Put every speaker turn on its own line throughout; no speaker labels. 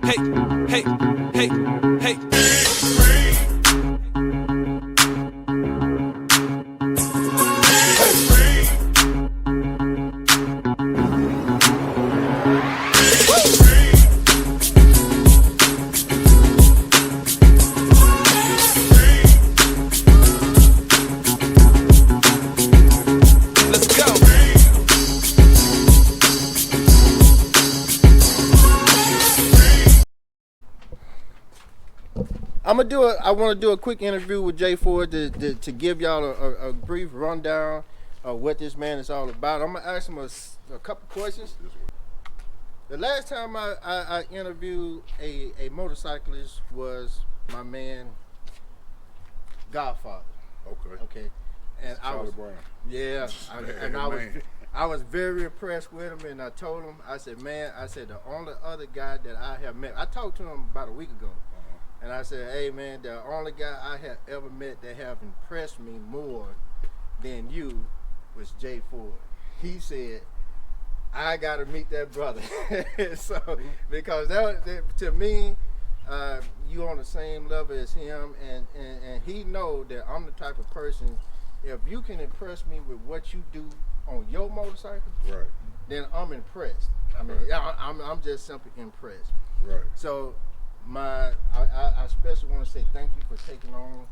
hey, hey, hey.
I want to do a quick interview with Jay Ford to give y'all a brief rundown of what this man is all about. I'm gonna ask him a couple questions. The last time I interviewed a motorcyclist was my man Godfather. Okay. And
Charlie Brown.
Yeah. I was very impressed with him, and I told him, I said, the only other guy that I have met, I talked to him about a week ago. And I said, hey man, the only guy I have ever met that have impressed me more than you was Jay Ford. He said, I gotta meet that brother. So, because to me, you on the same level as him, and he know that I'm the type of person, if you can impress me with what you do on your motorcycle,
right,
then I'm impressed. I mean, I'm just simply impressed.
Right.
So, I especially want to say thank you for taking on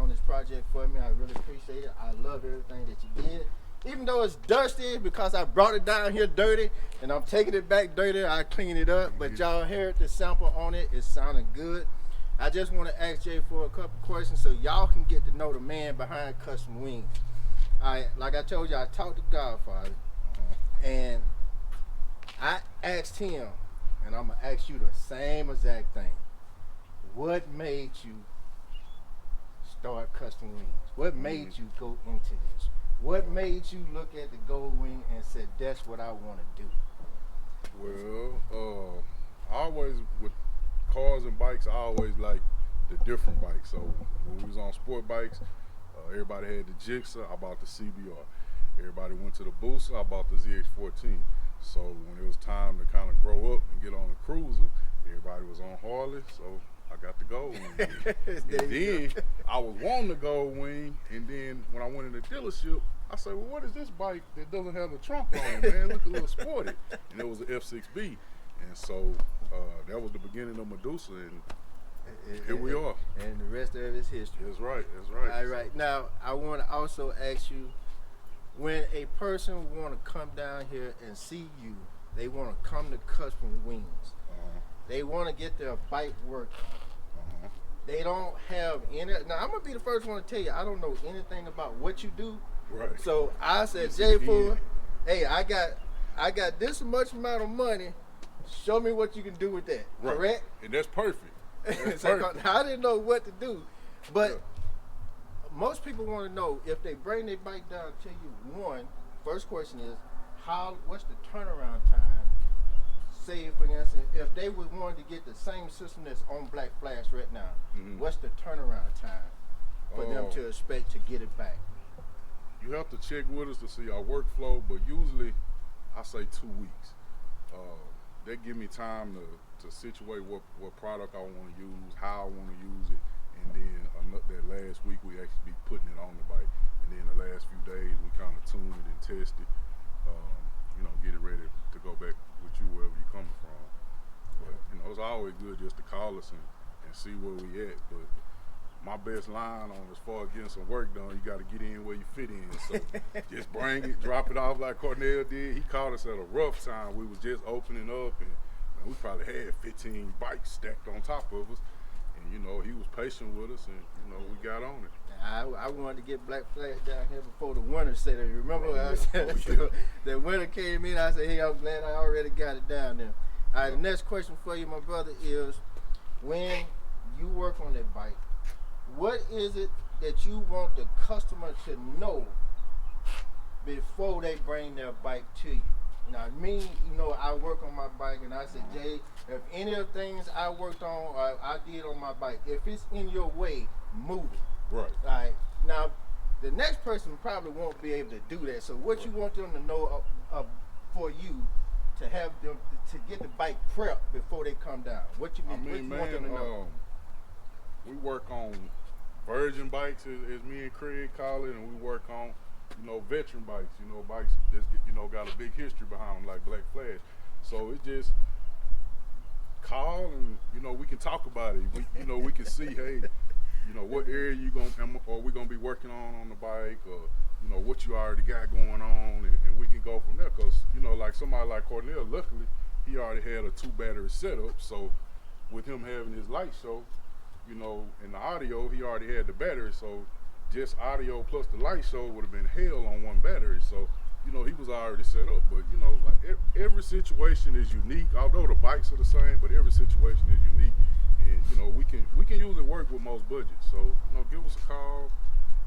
this project for me. I really appreciate it. I love everything that you did. Even though it's dusty because I brought it down here dirty and I'm taking it back dirty, I clean it up. But y'all heard the sample on it. It sounded good. I just want to ask Jay for a couple questions so y'all can get to know the man behind Custom Wings. Like I told you, I talked to Godfather, and I asked him, and I'm going to ask you the same exact thing. What made you start Custom Wings? What made you go into this? What made you look at the Goldwing and said, that's what I want to do?
Well, always with cars and bikes, I always liked the different bikes. So when we was on sport bikes, everybody had the Gixxer, I bought the CBR. Everybody went to the Booster, I bought the ZX14. So when it was time to kind of grow up and get on a cruiser, everybody was on Harley, so I got the Goldwing. And then I was wanting the Goldwing, and then when I went in the dealership, I said, well, what is this bike that doesn't have the trunk on it, man? Look a little sporty. And it was an F6B. And so that was the beginning of Medusa, and here we are.
And the rest of it is history.
That's right, that's right.
All right, now I want to also ask you, when a person want to come down here and see you, they want to come to Custom Wings. They want to get their bike working. They don't have any. Now I'm gonna be the first one to tell you, I don't know anything about what you do.
Right.
So I said, Jay Ford, hey, I got this much amount of money. Show me what you can do with that.
Right.
Correct?
And that's perfect. That's
So
perfect.
I didn't know what to do, but. Most people want to know, if they bring their bike down to you, first question is, what's the turnaround time? Say, for instance, if they would want to get the same system that's on Black Flash right now, what's the turnaround time for them to expect to get it back?
You have to check with us to see our workflow, but usually I say 2 weeks. They give me time to situate what product I want to use, how I want to use it. And then that last week we actually be putting it on the bike, and then the last few days we kind of tune it and test it, get it ready to go back with you wherever you're coming from. But it's always good just to call us and see where we at. But my best line on as far as getting some work done, you got to get in where you fit in. So just bring it, drop it off like Carnell did. He caught us at a rough time. We was just opening up, and we probably had 15 bikes stacked on top of us. And he was patient with us, and we got on it.
I wanted to get Black Flash down here before the winter set in. Remember, the winter came in. I said, hey, I'm glad I already got it down there. All right, the next question for you, my brother, is when you work on that bike, what is it that you want the customer to know before they bring their bike to you? Now, me, I work on my bike, and I said, Jay, if any of the things I worked on or I did on my bike, if it's in your way, move it.
Right.
All right. Now, the next person probably won't be able to do that. So what you want them to know for you to have them to get the bike prepped before they come down? What you want them to know?
We work on virgin bikes, as me and Craig call it, and we work on, veteran bikes. Bikes that's got a big history behind them, like Black Flash. So it just call and we can talk about it. We can see, hey, what area are we gonna be working on the bike, or what you already got going on, and we can go from there. Cause like somebody like Carnell, luckily he already had a 2 battery setup. So with him having his light show, and the audio, he already had the battery. So just audio plus the light show would have been hell on 1 battery. So he was already set up. But like every situation is unique. Although the bikes are the same, but every situation is unique. And we can usually work with most budgets. So give us a call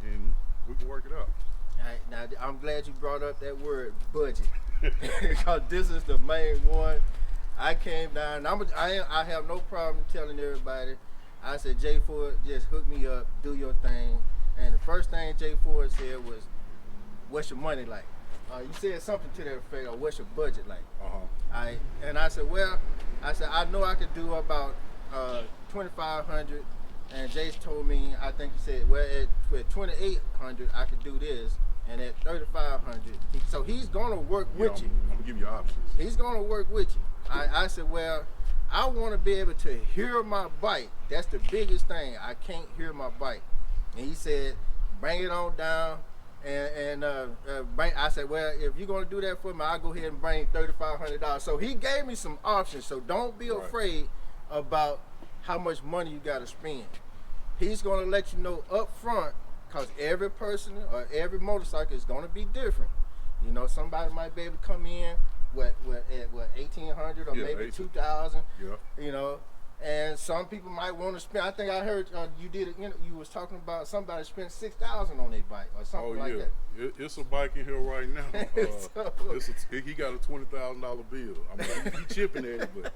and we can work it out.
All right, now I'm glad you brought up that word budget, because this is the main one. I came down. I have no problem telling everybody. I said, Jay Ford, just hook me up, do your thing. And the first thing Jay Ford said was, "What's your money like?" You said something to that effect, or what's your budget like? And I said, well, I know I could do about 2,500. And Jay told me, I think he said, well, at 2,800 I could do this, and at 3,500. So he's gonna work with you.
I'm gonna give you options.
He's gonna work with you. I said, well, I want to be able to hear my bike. That's the biggest thing. I can't hear my bike. And he said, bring it on down. I said, well, if you're gonna do that for me, I'll go ahead and bring $3,500. So he gave me some options. So don't be afraid about how much money you gotta spend. He's gonna let you know up front, because every person or every motorcycle is gonna be different. Somebody might be able to come in at 1,800 or maybe 2,000.
Yeah.
And some people might want to spend. I think I heard you did it. You was talking about somebody spent 6,000 on their bike or something like that.
It's a bike in here right now. He got a $20,000 bill. I mean, he chipping at it, but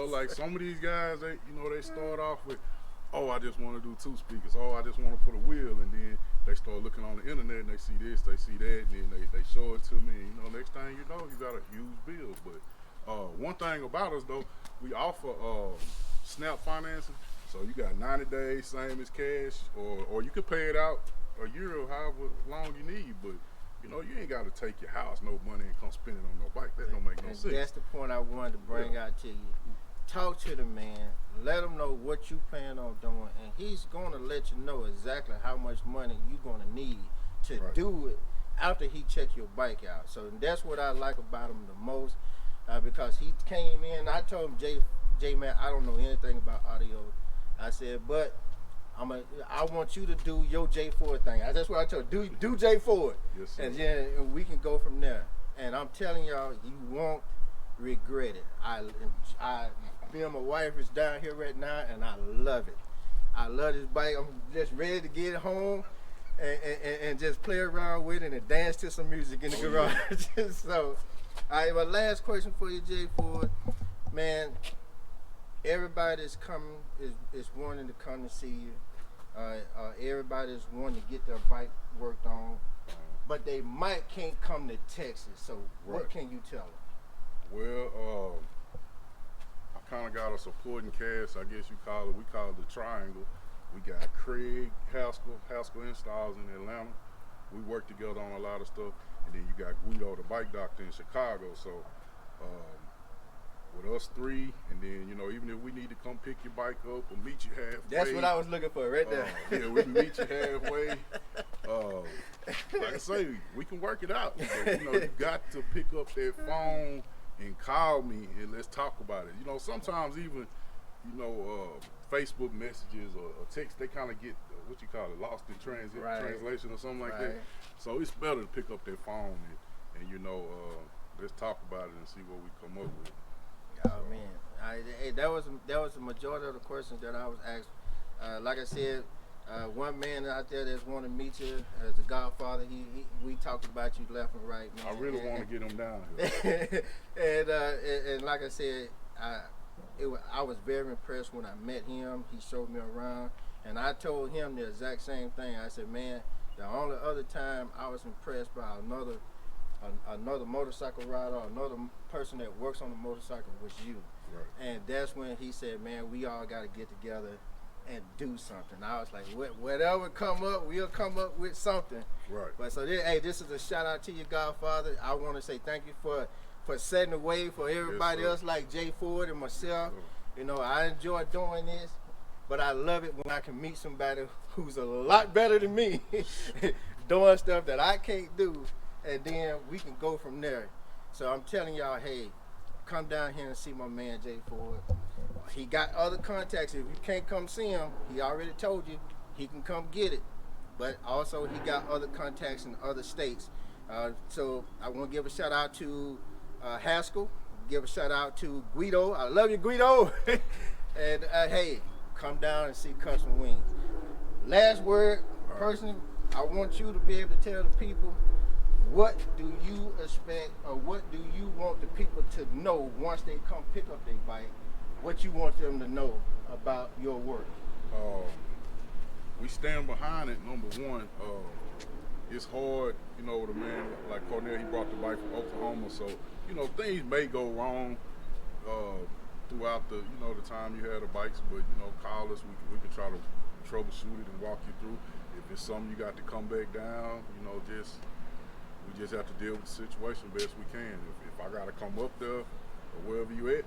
like some of these guys, they start off with, I just want to do 2 speakers. I just want to put a wheel, and then they start looking on the internet and they see this, they see that, and then they show it to me. And, next thing you know, you got to use bills. But one thing about us though, we offer snap financing. So you got 90 days, same as cash, or you could pay it out a year or however long you need. But you ain't got to take your house, no money, and come spend it on no bike. That don't make no sense.
That's the point I wanted to bring out to you. Talk to the man, let him know what you plan on doing, and he's gonna let you know exactly how much money you're gonna need to do it after he check your bike out. So that's what I like about him the most, because he came in. I told him, Jay man, I don't know anything about audio. I said, but I want you to do your Jay Ford thing. That's what I told him. Do Jay Ford,
yes, sir.
And then we can go from there. And I'm telling y'all, you won't regret it. Me and my wife is down here right now, and I love it. I love this bike. I'm just ready to get home and just play around with it and dance to some music in the garage. Yeah. So, my last question for you, Jay Ford. Man, everybody that's coming is wanting to come to see you. Everybody's wanting to get their bike worked on, but they can't come to Texas. So, what can you tell them?
Well, I kind of got a supporting cast, I guess you call it. We call it the Triangle. We got Craig Haskell Installs in Atlanta. We work together on a lot of stuff. And then you got Guido, the bike doctor in Chicago. So with us 3, and then even if we need to come pick your bike up or meet you halfway.
That's what I was looking for right there.
Yeah, we can meet you halfway. Like I say, we can work it out. But, you got to pick up that phone and call me and let's talk about it. Sometimes even, Facebook messages or text, they kind of get, lost in translation or something like that. So it's better to pick up that phone and let's talk about it and see what we come up with.
Oh man, that was the majority of the questions that I was asked. Like I said, one man out there that's want to meet you as a godfather. We talked about you left and right, man.
I really want to get him down here.
and like I said, I was very impressed when I met him. He showed me around, and I told him the exact same thing. I said, man, the only other time I was impressed by another another motorcycle rider, another person that works on the motorcycle was you.
Right.
And that's when he said, man, we all got to get together and do something. I was like, whatever come up, we'll come up with something.
Right.
But so hey, this is a shout out to your godfather. I want to say thank you for setting the way for everybody else like Jay Ford and myself. You know, I enjoy doing this, but I love it when I can meet somebody who's a lot better than me doing stuff that I can't do, and then we can go from there. So I'm telling y'all, hey, come down here and see my man Jay Ford. He got other contacts. If you can't come see him, he already told you he can come get it. But also he got other contacts in other states. So I want to give a shout out to Haskell. Give a shout out to Guido. I love you, Guido. And hey, come down and see Custom Wings. Last word, person, I want you to be able to tell the people, what do you expect, or what do you want the people to know once they come pick up their bike? What you want them to know about your work?
We stand behind it. Number one, it's hard, you know, with a man like Carnell. He brought the bike from Oklahoma, so you know things may go wrong throughout the time you had the bikes, but you know, call us. We can try to troubleshoot it and walk you through. If it's something you got to come back down, you know, we just have to deal with the situation best we can. If I got to come up there or wherever you at,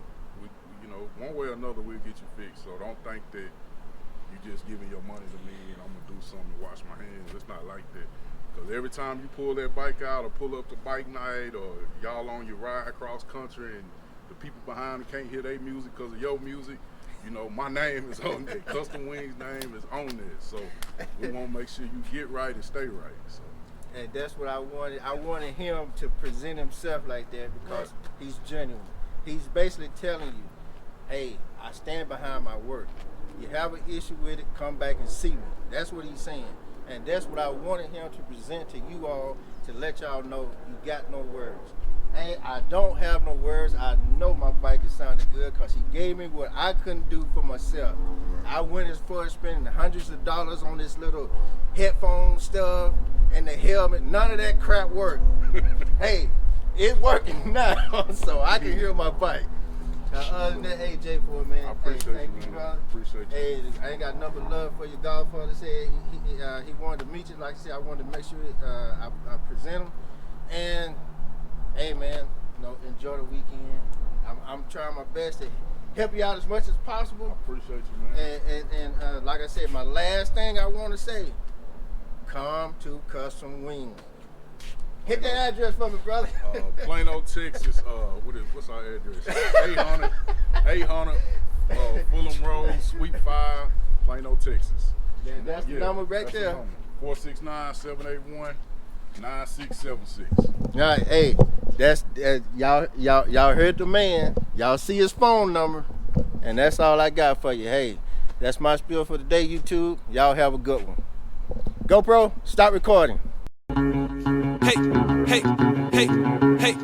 you know, one way or another we'll get you fixed. So don't think that you're just giving your money to me and I'm gonna do something to wash my hands. It's not like that. Because every time you pull that bike out or pull up to bike night or y'all on your ride across country and the people behind me can't hear their music because of your music, you know, my name is on there. Custom Wings name is on there. So we want to make sure you get right and stay right. So.
And that's what I wanted. I wanted him to present himself like that because he's genuine. He's basically telling you, hey, I stand behind my work. You have an issue with it, come back and see me. That's what he's saying. And that's what I wanted him to present to you all, to let y'all know you got no words. Hey, I don't have no words. I know my bike is sounding good because he gave me what I couldn't do for myself. I went as far as spending hundreds of dollars on this little headphone stuff and the helmet. None of that crap worked. Hey, it's working now, so I can hear my bike. Other than that, hey, Jay Ford, man.
I appreciate
thank
you,
you, brother.
Appreciate you.
Hey, I ain't got nothing but love for your godfather. Said he wanted to meet you. Like I said, I wanted to make sure I present him. And hey, man, you know, enjoy the weekend. I'm trying my best to help you out as much as possible.
I appreciate you, man.
And like I said, my last thing I want to say: come to Custom Wings. Hit that address for me, brother.
Plano, Texas. What's our address? 800 Fulham Road, Suite 5, Plano, Texas.
That's the number right there.
469-781-9676.
All right, hey, that's y'all heard the man. Y'all see his phone number, and that's all I got for you. Hey, that's my spiel for today, YouTube. Y'all have a good one. GoPro, stop recording.
Hey, hey, hey, hey.